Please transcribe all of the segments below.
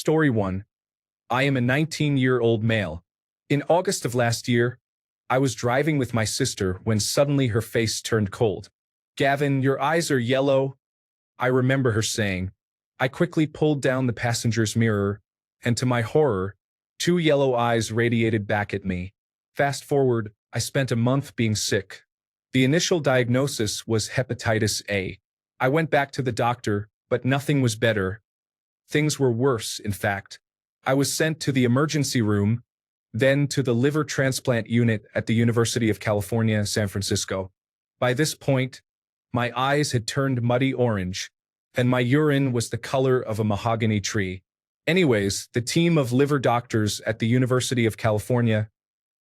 Story 1. I am a 19-year-old male. In August of last year, I was driving with my sister when suddenly her face turned cold. "Gavin, your eyes are yellow," I remember her saying. I quickly pulled down the passenger's mirror, and to my horror, two yellow eyes radiated back at me. Fast forward, I spent a month being sick. The initial diagnosis was hepatitis A. I went back to the doctor, but nothing was better. Things were worse, in fact. I was sent to the emergency room, then to the liver transplant unit at the University of California, San Francisco. By this point, my eyes had turned muddy orange, and my urine was the color of a mahogany tree. Anyways, the team of liver doctors at the University of California,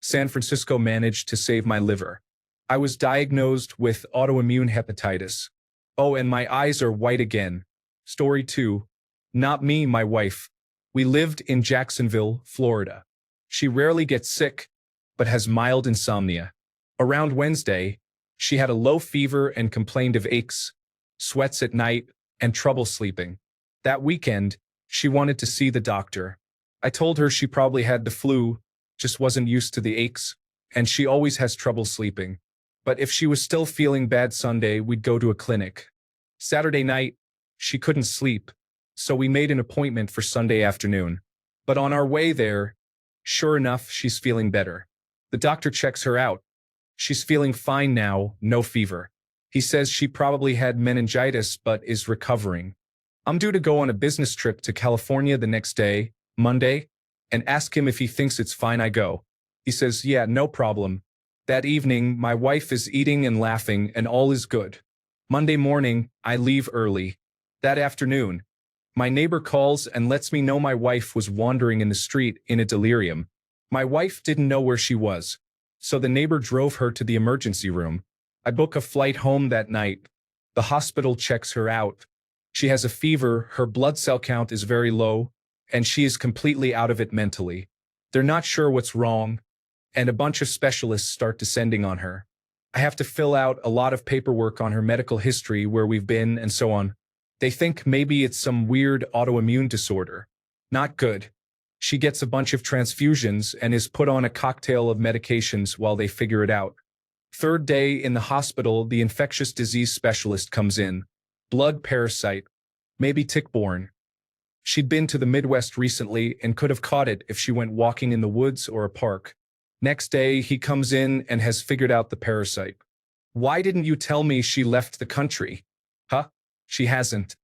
San Francisco managed to save my liver. I was diagnosed with autoimmune hepatitis. Oh, and my eyes are white again. Story 2. Not me, my wife. We lived in Jacksonville, Florida. She rarely gets sick, but has mild insomnia. Around Wednesday, she had a low fever and complained of aches, sweats at night, and trouble sleeping. That weekend, she wanted to see the doctor. I told her she probably had the flu, just wasn't used to the aches, and she always has trouble sleeping. But if she was still feeling bad Sunday, we'd go to a clinic. Saturday night, she couldn't sleep, so we made an appointment for Sunday afternoon. But on our way there, sure enough, she's feeling better. The doctor checks her out. She's feeling fine now, no fever. He says she probably had meningitis but is recovering. I'm due to go on a business trip to California the next day, Monday, and ask him if he thinks it's fine I go. He says, yeah, no problem. That evening, my wife is eating and laughing and all is good. Monday morning, I leave early. That afternoon, my neighbor calls and lets me know my wife was wandering in the street in a delirium. My wife didn't know where she was, so the neighbor drove her to the emergency room. I book a flight home that night. The hospital checks her out. She has a fever, her blood cell count is very low, and she is completely out of it mentally. They're not sure what's wrong, and a bunch of specialists start descending on her. I have to fill out a lot of paperwork on her medical history, where we've been, and so on. They think maybe it's some weird autoimmune disorder. Not good. She gets a bunch of transfusions and is put on a cocktail of medications while they figure it out. Third day in the hospital, the infectious disease specialist comes in. Blood parasite, maybe tick-borne. She'd been to the Midwest recently and could have caught it if she went walking in the woods or a park. Next day, he comes in and has figured out the parasite. Why didn't you tell me she left the country? Huh? She hasn't.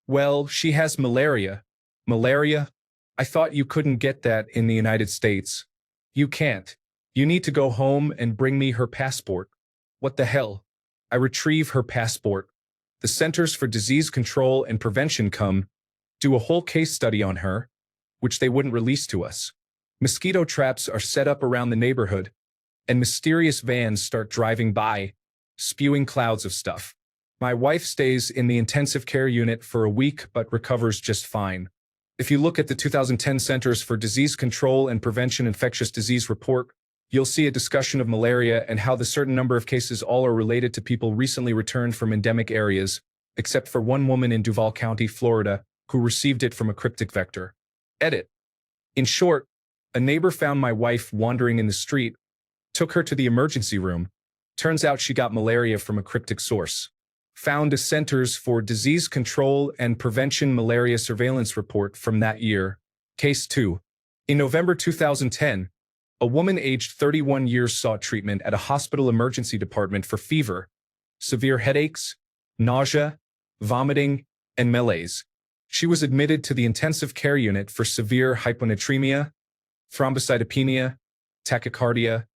Well, she has malaria. Malaria? I thought you couldn't get that in the United States. You can't. You need to go home and bring me her passport. What the hell? I retrieve her passport. The Centers for Disease Control and Prevention come, do a whole case study on her, which they wouldn't release to us. Mosquito traps are set up around the neighborhood, and mysterious vans start driving by, spewing clouds of stuff. My wife stays in the intensive care unit for a week but recovers just fine. If you look at the 2010 Centers for Disease Control and Prevention Infectious Disease Report, you'll see a discussion of malaria and how the certain number of cases all are related to people recently returned from endemic areas, except for one woman in Duval County, Florida, who received it from a cryptic vector. Edit. In short, a neighbor found my wife wandering in the street, took her to the emergency room. Turns out she got malaria from a cryptic source. Found a Centers for Disease Control and Prevention malaria surveillance report from that year. Case 2. In November 2010, a woman aged 31 years sought treatment at a hospital emergency department for fever, severe headaches, nausea, vomiting, and malaise. She was admitted to the intensive care unit for severe hyponatremia, thrombocytopenia, tachycardia,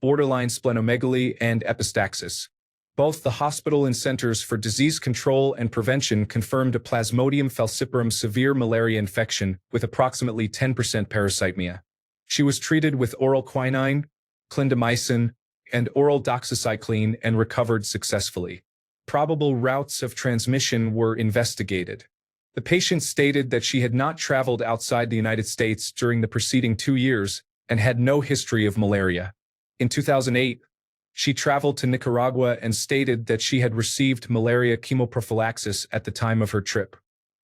borderline splenomegaly, and epistaxis. Both the hospital and Centers for Disease Control and Prevention confirmed a Plasmodium falciparum severe malaria infection with approximately 10% parasitemia. She was treated with oral quinine, clindamycin, and oral doxycycline and recovered successfully. Probable routes of transmission were investigated. The patient stated that she had not traveled outside the United States during the preceding 2 years and had no history of malaria. In 2008, she traveled to Nicaragua and stated that she had received malaria chemoprophylaxis at the time of her trip.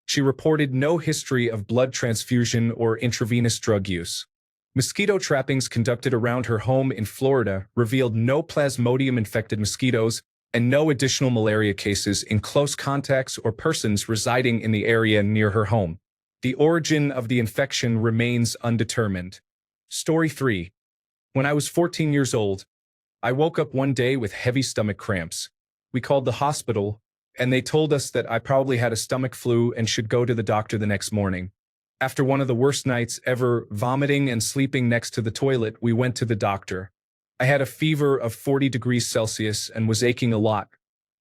She reported no history of blood transfusion or intravenous drug use. Mosquito trappings conducted around her home in Florida revealed no Plasmodium-infected mosquitoes and no additional malaria cases in close contacts or persons residing in the area near her home. The origin of the infection remains undetermined. Story 3. When I was 14 years old, I woke up one day with heavy stomach cramps. We called the hospital, and they told us that I probably had a stomach flu and should go to the doctor the next morning. After one of the worst nights ever, vomiting and sleeping next to the toilet, we went to the doctor. I had a fever of 40 degrees Celsius and was aching a lot.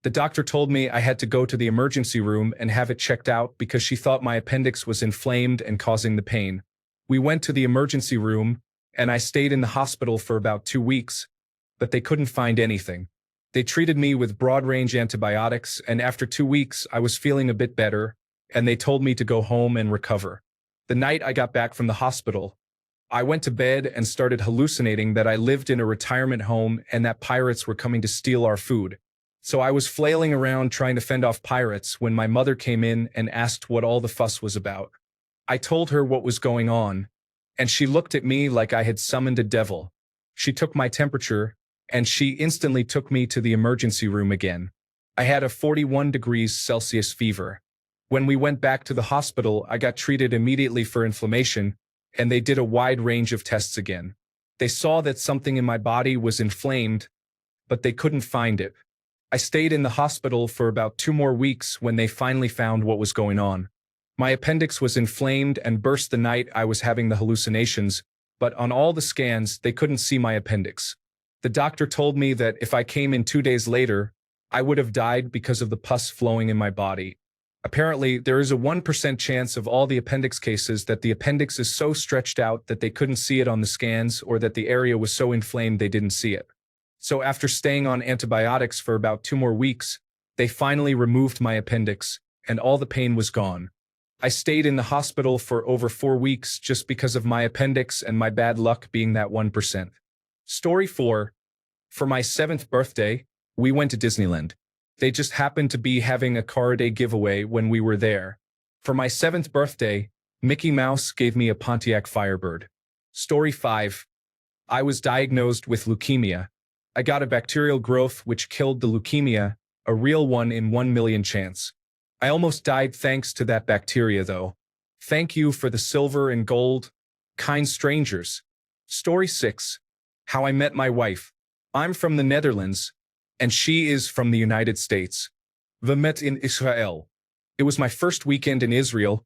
The doctor told me I had to go to the emergency room and have it checked out because she thought my appendix was inflamed and causing the pain. We went to the emergency room, and I stayed in the hospital for about 2 weeks, but they couldn't find anything. They treated me with broad-range antibiotics, and after 2 weeks, I was feeling a bit better, and they told me to go home and recover. The night I got back from the hospital, I went to bed and started hallucinating that I lived in a retirement home and that pirates were coming to steal our food. So I was flailing around trying to fend off pirates when my mother came in and asked what all the fuss was about. I told her what was going on, and she looked at me like I had summoned a devil. She took my temperature, and she instantly took me to the emergency room again. I had a 41 degrees Celsius fever. When we went back to the hospital, I got treated immediately for inflammation, and they did a wide range of tests again. They saw that something in my body was inflamed, but they couldn't find it. I stayed in the hospital for about 2 more weeks when they finally found what was going on. My appendix was inflamed and burst the night I was having the hallucinations, but on all the scans, they couldn't see my appendix. The doctor told me that if I came in 2 days later, I would have died because of the pus flowing in my body. Apparently, there is a 1% chance of all the appendix cases that the appendix is so stretched out that they couldn't see it on the scans or that the area was so inflamed they didn't see it. So after staying on antibiotics for about 2 more weeks, they finally removed my appendix, and all the pain was gone. I stayed in the hospital for over 4 weeks just because of my appendix and my bad luck being that 1%. Story 4. For my 7th birthday, we went to Disneyland. They just happened to be having a car day giveaway when we were there. For my 7th birthday, Mickey Mouse gave me a Pontiac Firebird. Story 5. I was diagnosed with leukemia. I got a bacterial growth which killed the leukemia, a real 1 in 1 million chance. I almost died thanks to that bacteria though. Thank you for the silver and gold, kind strangers. Story 6. How I met my wife. I'm from the Netherlands, and she is from the United States. We met in Israel. It was my first weekend in Israel,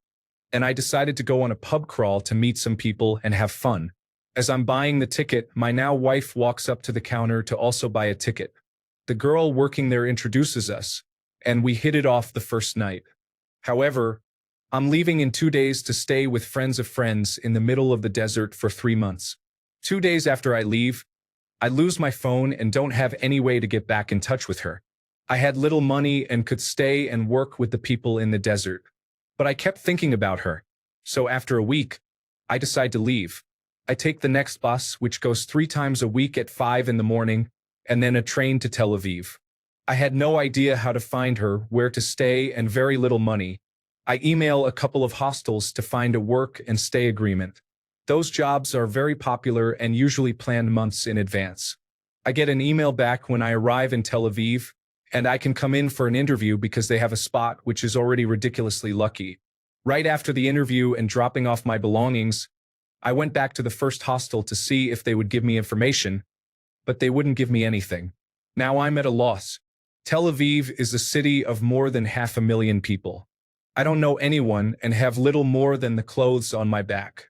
and I decided to go on a pub crawl to meet some people and have fun. As I'm buying the ticket, my now wife walks up to the counter to also buy a ticket. The girl working there introduces us, and we hit it off the first night. However, I'm leaving in 2 days to stay with friends of friends in the middle of the desert for 3 months. 2 days after I leave, I lose my phone and don't have any way to get back in touch with her. I had little money and could stay and work with the people in the desert. But I kept thinking about her. So after a week, I decide to leave. I take the next bus, which goes 3 times a week at 5 in the morning, and then a train to Tel Aviv. I had no idea how to find her, where to stay, and very little money. I email a couple of hostels to find a work and stay agreement. Those jobs are very popular and usually planned months in advance. I get an email back when I arrive in Tel Aviv, and I can come in for an interview because they have a spot which is already ridiculously lucky. Right after the interview and dropping off my belongings, I went back to the first hostel to see if they would give me information, but they wouldn't give me anything. Now I'm at a loss. Tel Aviv is a city of more than 500,000 people. I don't know anyone and have little more than the clothes on my back.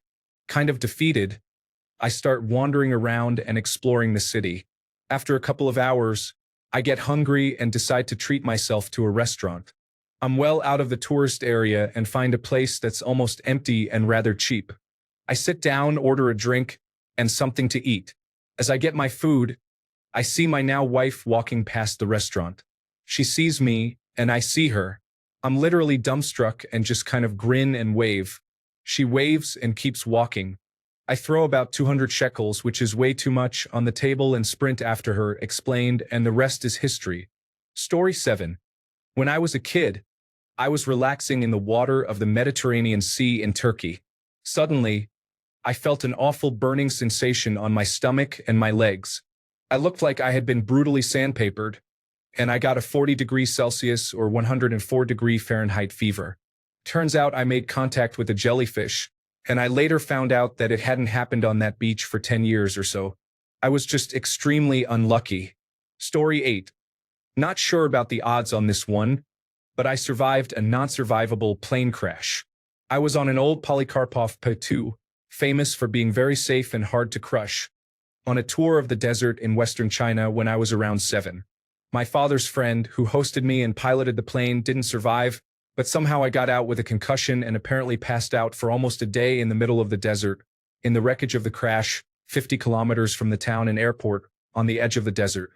Kind of defeated, I start wandering around and exploring the city. After a couple of hours, I get hungry and decide to treat myself to a restaurant. I'm well out of the tourist area and find a place that's almost empty and rather cheap. I sit down, order a drink, and something to eat. As I get my food, I see my now wife walking past the restaurant. She sees me, and I see her. I'm literally dumbstruck and just kind of grin and wave. She waves and keeps walking. I throw about 200 shekels, which is way too much, on the table and sprint after her, explained, and the rest is history. Story 7. When I was a kid, I was relaxing in the water of the Mediterranean Sea in Turkey. Suddenly, I felt an awful burning sensation on my stomach and my legs. I looked like I had been brutally sandpapered, and I got a 40 degrees Celsius or 104-degree Fahrenheit fever. Turns out I made contact with a jellyfish, and I later found out that it hadn't happened on that beach for 10 years or so. I was just extremely unlucky. Story 8. Not sure about the odds on this one, but I survived a non-survivable plane crash. I was on an old Polikarpov P-2, famous for being very safe and hard to crush, on a tour of the desert in western China when I was around 7. My father's friend, who hosted me and piloted the plane, didn't survive, but somehow I got out with a concussion and apparently passed out for almost a day in the middle of the desert, in the wreckage of the crash, 50 kilometers from the town and airport, on the edge of the desert.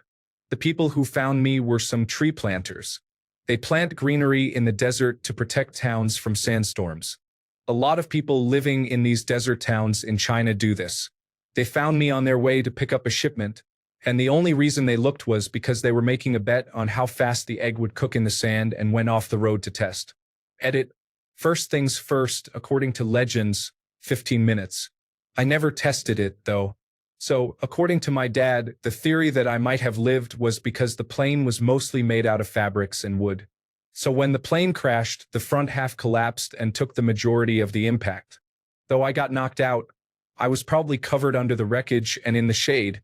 The people who found me were some tree planters. They plant greenery in the desert to protect towns from sandstorms. A lot of people living in these desert towns in China do this. They found me on their way to pick up a shipment, and the only reason they looked was because they were making a bet on how fast the egg would cook in the sand and went off the road to test. Edit. First things first, according to legends, 15 minutes. I never tested it, though. So, according to my dad, the theory that I might have lived was because the plane was mostly made out of fabrics and wood. So when the plane crashed, the front half collapsed and took the majority of the impact. Though I got knocked out, I was probably covered under the wreckage and in the shade,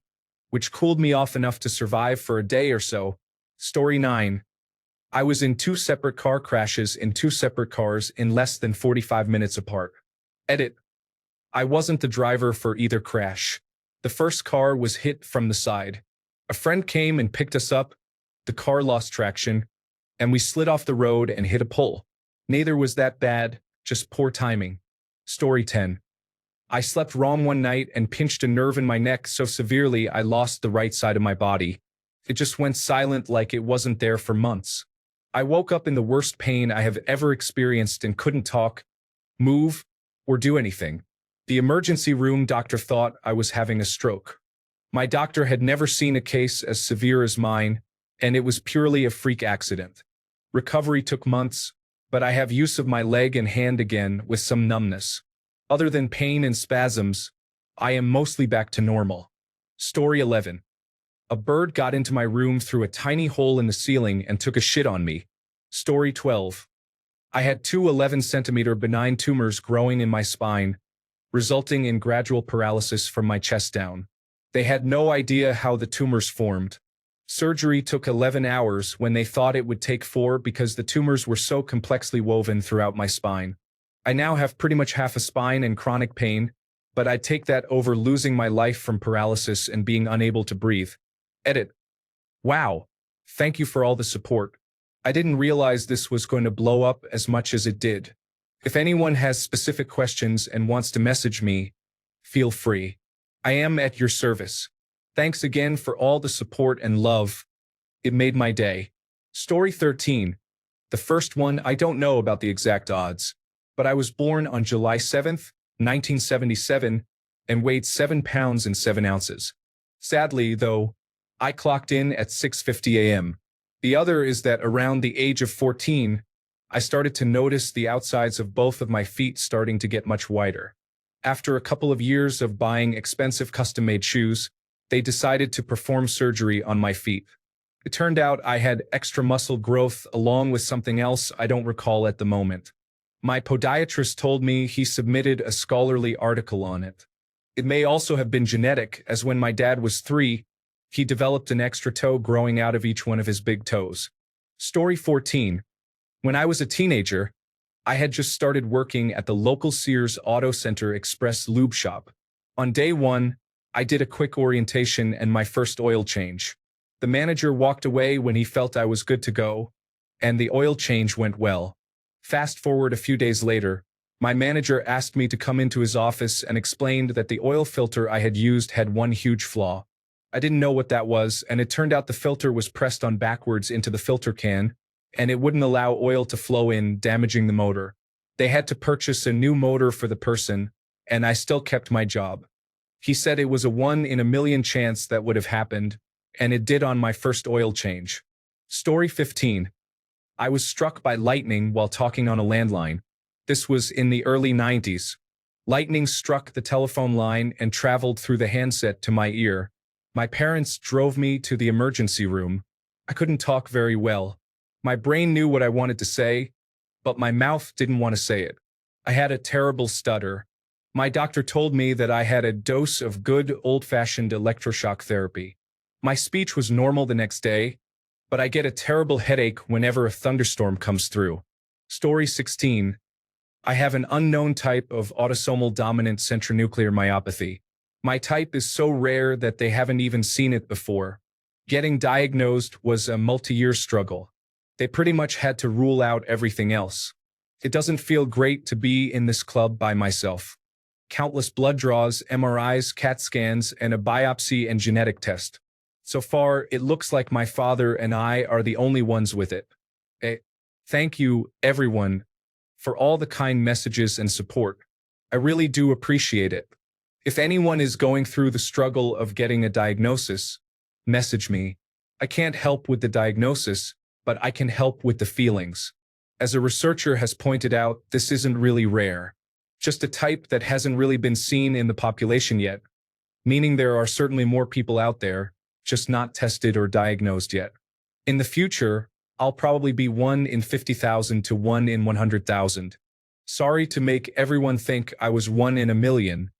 which cooled me off enough to survive for a day or so. Story 9. I was in 2 separate car crashes in 2 separate cars in less than 45 minutes apart. Edit. I wasn't the driver for either crash. The first car was hit from the side. A friend came and picked us up. The car lost traction, and we slid off the road and hit a pole. Neither was that bad, just poor timing. Story 10. I slept wrong one night and pinched a nerve in my neck so severely I lost the right side of my body. It just went silent like it wasn't there for months. I woke up in the worst pain I have ever experienced and couldn't talk, move, or do anything. The emergency room doctor thought I was having a stroke. My doctor had never seen a case as severe as mine, and it was purely a freak accident. Recovery took months, but I have use of my leg and hand again with some numbness. Other than pain and spasms, I am mostly back to normal. Story 11. A bird got into my room through a tiny hole in the ceiling and took a shit on me. Story 12. I had 2 11-centimeter benign tumors growing in my spine, resulting in gradual paralysis from my chest down. They had no idea how the tumors formed. Surgery took 11 hours when they thought it would take 4 because the tumors were so complexly woven throughout my spine. I now have pretty much half a spine and chronic pain, but I'd take that over losing my life from paralysis and being unable to breathe. Edit. Wow. Thank you for all the support. I didn't realize this was going to blow up as much as it did. If anyone has specific questions and wants to message me, feel free. I am at your service. Thanks again for all the support and love. It made my day. Story 13. The first one, I don't know about the exact odds, but I was born on July 7th, 1977, and weighed 7 pounds and 7 ounces. Sadly, though, I clocked in at 6:50 a.m. The other is that around the age of 14, I started to notice the outsides of both of my feet starting to get much wider. After a couple of years of buying expensive custom-made shoes, they decided to perform surgery on my feet. It turned out I had extra muscle growth along with something else I don't recall at the moment. My podiatrist told me he submitted a scholarly article on it. It may also have been genetic, as when my dad was 3, he developed an extra toe growing out of each one of his big toes. Story 14. When I was a teenager, I had just started working at the local Sears Auto Center Express lube shop. On day 1, I did a quick orientation and my first oil change. The manager walked away when he felt I was good to go, and the oil change went well. Fast forward a few days later, my manager asked me to come into his office and explained that the oil filter I had used had one huge flaw. I didn't know what that was, and it turned out the filter was pressed on backwards into the filter can, and it wouldn't allow oil to flow in, damaging the motor. They had to purchase a new motor for the person, and I still kept my job. He said it was a 1 in a million chance that would have happened, and it did on my first oil change. Story 15. I was struck by lightning while talking on a landline. This was in the early 90s. Lightning struck the telephone line and traveled through the handset to my ear. My parents drove me to the emergency room. I couldn't talk very well. My brain knew what I wanted to say, but my mouth didn't want to say it. I had a terrible stutter. My doctor told me that I had a dose of good old-fashioned electroshock therapy. My speech was normal the next day, but I get a terrible headache whenever a thunderstorm comes through. Story 16. I have an unknown type of autosomal dominant centronuclear myopathy. My type is so rare that they haven't even seen it before. Getting diagnosed was a multi-year struggle. They pretty much had to rule out everything else. It doesn't feel great to be in this club by myself. Countless blood draws, MRIs, CAT scans, and a biopsy and genetic test. So far, it looks like my father and I are the only ones with it. Thank you, everyone, for all the kind messages and support. I really do appreciate it. If anyone is going through the struggle of getting a diagnosis, message me. I can't help with the diagnosis, but I can help with the feelings. As a researcher has pointed out, this isn't really rare. Just a type that hasn't really been seen in the population yet, meaning there are certainly more people out there, just not tested or diagnosed yet. In the future, I'll probably be 1 in 50,000 to 1 in 100,000. Sorry to make everyone think I was 1 in a million,